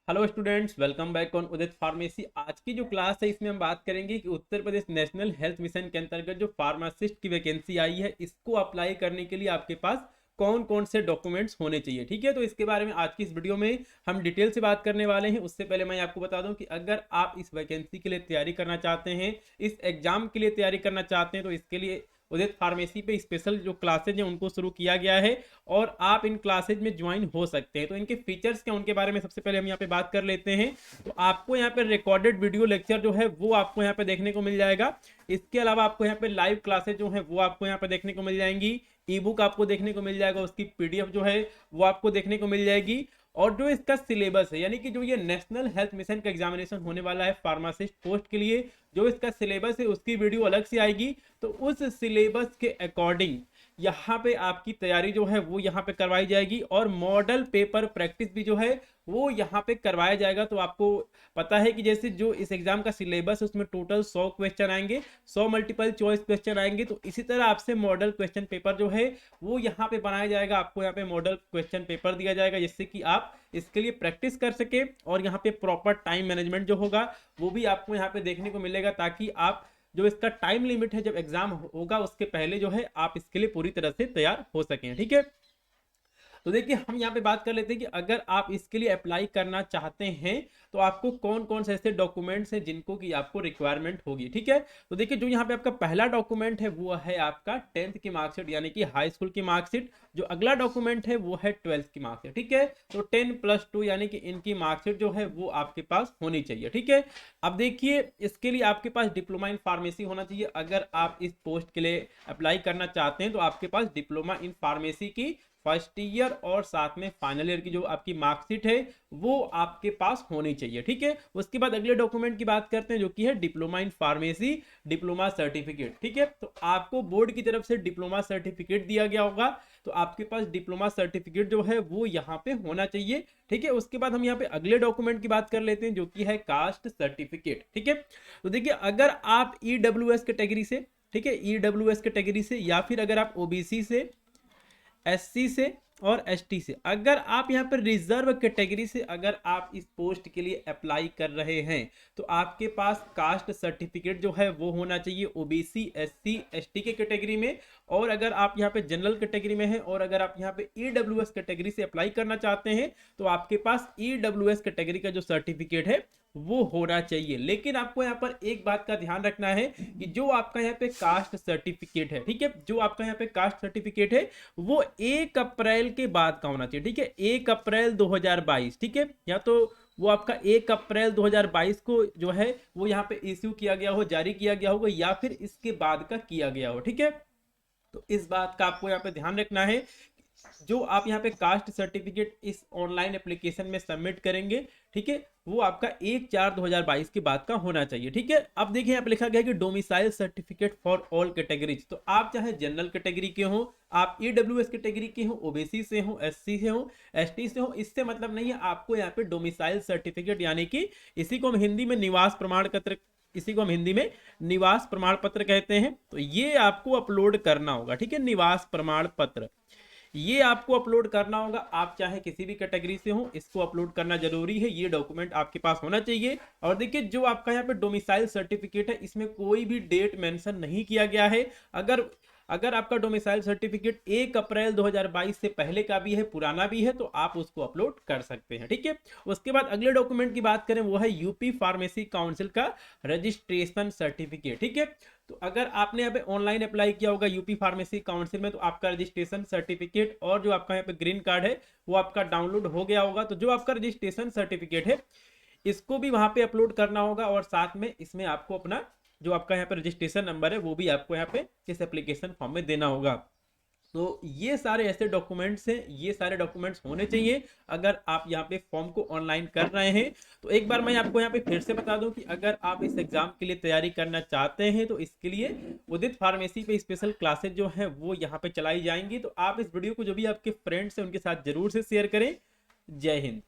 Hello students, welcome back on Udit pharmacy. आज की जो क्लास है इसमें हम बात करेंगे कि Uttar Pradesh national health mission के अंतर्गत जो फार्मासिस्ट की वैकेंसी आई है इसको अप्लाई करने के लिए आपके पास कौन कौन से डॉक्यूमेंट्स होने चाहिए। ठीक है, तो इसके बारे में आज की इस वीडियो में हम डिटेल से बात करने वाले हैं। उससे पहले मैं आपको बता दूं कि अगर आप इस वैकेंसी के लिए तैयारी करना चाहते हैं, इस एग्जाम के लिए तैयारी करना चाहते हैं, तो इसके लिए उदित फार्मेसी पे स्पेशल जो क्लासेज हैं उनको शुरू किया गया है और आप इन क्लासेज में ज्वाइन हो सकते हैं। तो इनके फीचर्स क्या, उनके बारे में सबसे पहले हम यहाँ पे बात कर लेते हैं। तो आपको यहाँ पे रिकॉर्डेड वीडियो लेक्चर जो है वो आपको यहाँ पे देखने को मिल जाएगा। इसके अलावा आपको यहाँ पे लाइव क्लासेज जो है वो आपको यहाँ पे देखने को मिल जाएंगी। ई बुक आपको देखने को मिल जाएगा, उसकी पीडीएफ जो है वो आपको देखने को मिल जाएगी। और जो इसका सिलेबस है, यानी कि जो ये नेशनल हेल्थ मिशन का एग्जामिनेशन होने वाला है फार्मासिस्ट पोस्ट के लिए, जो इसका सिलेबस है उसकी वीडियो अलग से आएगी। तो उस सिलेबस के अकॉर्डिंग यहाँ पे आपकी तैयारी जो है वो यहाँ पे करवाई जाएगी और मॉडल पेपर प्रैक्टिस भी जो है वो यहाँ पे करवाया जाएगा। तो आपको पता है कि जैसे जो इस एग्जाम का सिलेबस है उसमें टोटल 100 क्वेश्चन आएंगे, 100 मल्टीपल चॉइस क्वेश्चन आएंगे। तो इसी तरह आपसे मॉडल क्वेश्चन पेपर जो है वो यहाँ पे बनाया जाएगा। आपको यहाँ पे मॉडल क्वेश्चन पेपर दिया जाएगा जिससे कि आप इसके लिए प्रैक्टिस कर सके और यहाँ पे प्रॉपर टाइम मैनेजमेंट जो होगा वो भी आपको यहाँ पे देखने को मिलेगा, ताकि आप जो इसका टाइम लिमिट है जब एग्जाम होगा उसके पहले जो है आप इसके लिए पूरी तरह से तैयार हो सकें। ठीक है, तो देखिए हम यहाँ पे बात कर लेते हैं कि अगर आप इसके लिए अप्लाई करना चाहते हैं तो आपको कौन कौन से ऐसे डॉक्यूमेंट्स हैं जिनको की आपको रिक्वायरमेंट होगी। ठीक है, तो देखिए जो यहाँ पे आपका पहला डॉक्यूमेंट है वो है आपका 10th की मार्कशीट, यानी कि हाई स्कूल की मार्कशीट। जो अगला डॉक्यूमेंट है वो है 12th की मार्कशीट। ठीक है, तो 10+2 यानी कि इनकी मार्कशीट जो है वो आपके पास होनी चाहिए। ठीक है, अब देखिए इसके लिए आपके पास डिप्लोमा इन फार्मेसी होना चाहिए। अगर आप इस पोस्ट के लिए अप्लाई करना चाहते हैं तो आपके पास डिप्लोमा इन फार्मेसी की फर्स्ट ईयर और साथ में फाइनल ईयर की जो आपकी मार्कशीट है वो आपके पास होनी चाहिए। ठीक है, उसके बाद अगले डॉक्यूमेंट की बात करते हैं जो कि है diploma in pharmacy diploma certificate. ठीक है, तो आपको बोर्ड की तरफ से डिप्लोमा सर्टिफिकेट दिया गया होगा, तो आपके पास डिप्लोमा सर्टिफिकेट जो है वो यहाँ पे होना चाहिए। ठीक है, उसके बाद हम यहाँ पे अगले डॉक्यूमेंट की बात कर लेते हैं जो कि है कास्ट सर्टिफिकेट। ठीक है, तो देखिए अगर आप ईडब्ल्यूएस कैटेगरी से, ठीक है, ईडब्ल्यूएस कैटेगरी से या फिर अगर आप ओबीसी से, एससी से और एसटी से, अगर आप यहाँ पर रिजर्व कैटेगरी से अगर आप इस पोस्ट के लिए अप्लाई कर रहे हैं तो आपके पास कास्ट सर्टिफिकेट जो है वो होना चाहिए ओबीसी एससी एसटी के कैटेगरी में। और अगर आप यहाँ पे जनरल कैटेगरी में हैं और अगर आप यहाँ पे ईडब्ल्यूएस कैटेगरी से अप्लाई करना चाहते हैं तो आपके पास ईडब्ल्यूएस कैटेगरी का जो सर्टिफिकेट है वो होना चाहिए। लेकिन आपको यहाँ पर एक बात का ध्यान रखना है कि जो आपका यहाँ पे कास्ट सर्टिफिकेट है, ठीक है, जो आपका यहाँ पे कास्ट सर्टिफिकेट है वो 1 अप्रैल के बाद का होना चाहिए। ठीक है, 1 अप्रैल 2022। ठीक है, या तो वो आपका 1 अप्रैल 2022 को जो है वो यहाँ पे इश्यू किया गया हो, जारी किया गया होगा, या फिर इसके बाद का किया गया हो। ठीक है, तो इस बात का आपको यहाँ पे ध्यान रखना है। जो आप यहाँ पे कास्ट सर्टिफिकेट इस ऑनलाइन एप्लीकेशन में सबमिट करेंगे, ठीक है, वो आपका 1/4/2022 के बाद का होना चाहिए। ठीक है, अब देखिए यहाँ पे लिखा गया है कि domicile certificate for all categories. तो आप चाहे जनरल कैटेगरी के हो, आप ईडब्ल्यूएस कैटेगरी के हो, ओबीसी से हो, एससी से हो, एसटी से हो, इससे मतलब नहीं है। आपको यहाँ पे डोमिसाइल सर्टिफिकेट यानी कि इसी को हम हिंदी में निवास प्रमाण पत्र, इसी को हम हिंदी में निवास प्रमाण पत्र कहते हैं, तो ये आपको अपलोड करना होगा। ठीक है, निवास प्रमाण पत्र ये आपको अपलोड करना होगा। आप चाहे किसी भी कैटेगरी से हो, इसको अपलोड करना जरूरी है। ये डॉक्यूमेंट आपके पास होना चाहिए। और देखिए जो आपका यहाँ पे डोमिसाइल सर्टिफिकेट है इसमें कोई भी डेट मेंशन नहीं किया गया है। अगर अगर आपका डोमिसाइल सर्टिफिकेट 1 अप्रैल 2022 से पहले का भी है, पुराना भी है, तो आप उसको अपलोड कर सकते हैं। ठीक है, उसके बाद अगले डॉक्यूमेंट की बात करें वो है यूपी फार्मेसी काउंसिल का रजिस्ट्रेशन सर्टिफिकेट। ठीक है, तो अगर आपने यहाँ पे ऑनलाइन अप्लाई किया होगा यूपी फार्मेसी काउंसिल में तो आपका रजिस्ट्रेशन सर्टिफिकेट और जो आपका यहाँ पे ग्रीन कार्ड है वो आपका डाउनलोड हो गया होगा। तो जो आपका रजिस्ट्रेशन सर्टिफिकेट है इसको भी वहां पे अपलोड करना होगा और साथ में इसमें आपको अपना जो आपका यहाँ पे रजिस्ट्रेशन नंबर है वो भी आपको यहाँ पे इस एप्लीकेशन फॉर्म में देना होगा। तो ये सारे ऐसे डॉक्यूमेंट्स हैं, ये सारे डॉक्यूमेंट्स होने चाहिए अगर आप यहाँ पे फॉर्म को ऑनलाइन कर रहे हैं। तो एक बार मैं आपको यहाँ पे फिर से बता दूं कि अगर आप इस एग्जाम के लिए तैयारी करना चाहते हैं तो इसके लिए उदित फार्मेसी पे स्पेशल क्लासेस जो है वो यहाँ पे चलाई जाएंगी। तो आप इस वीडियो को जो भी आपके फ्रेंड्स हैं उनके साथ जरूर से शेयर करें। जय हिंद।